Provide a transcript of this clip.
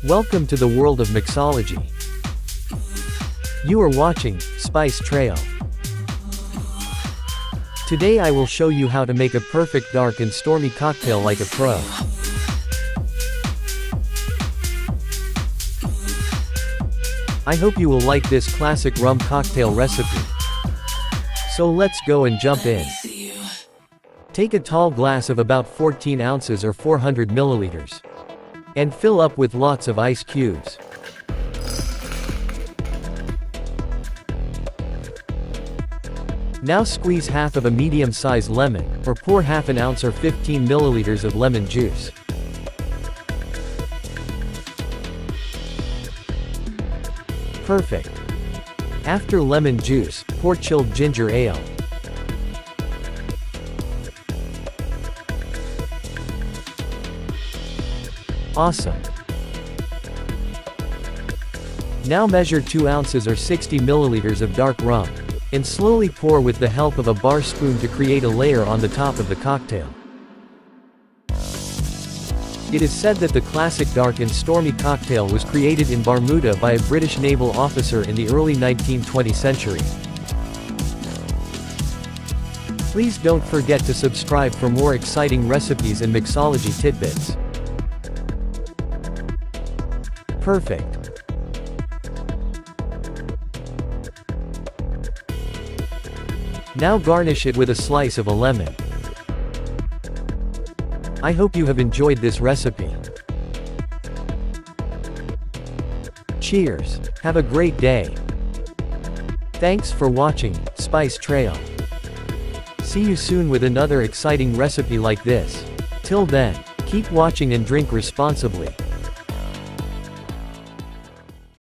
Welcome to the world of mixology. You are watching Spice Trail. Today I will show you how to make a perfect dark and stormy cocktail like a pro. I hope you will like this classic rum cocktail recipe. So let's go and jump in. Take a tall glass of about 14 ounces or 400 milliliters. And fill up with lots of ice cubes. Now squeeze half of a medium-sized lemon, or pour half an ounce or 15 milliliters of lemon juice. Perfect. After lemon juice, pour chilled ginger ale. Awesome. Now measure 2 ounces or 60 milliliters of dark rum, and slowly pour with the help of a bar spoon to create a layer on the top of the cocktail. It is said that the classic dark and stormy cocktail was created in Bermuda by a British naval officer in the early 19th century. Please don't forget to subscribe for more exciting recipes and mixology tidbits. Perfect. Now garnish it with a slice of a lemon. I hope you have enjoyed this recipe. Cheers. Have a great day. Thanks for watching Spice Trail. See you soon with another exciting recipe like this. Till then, keep watching and drink responsibly.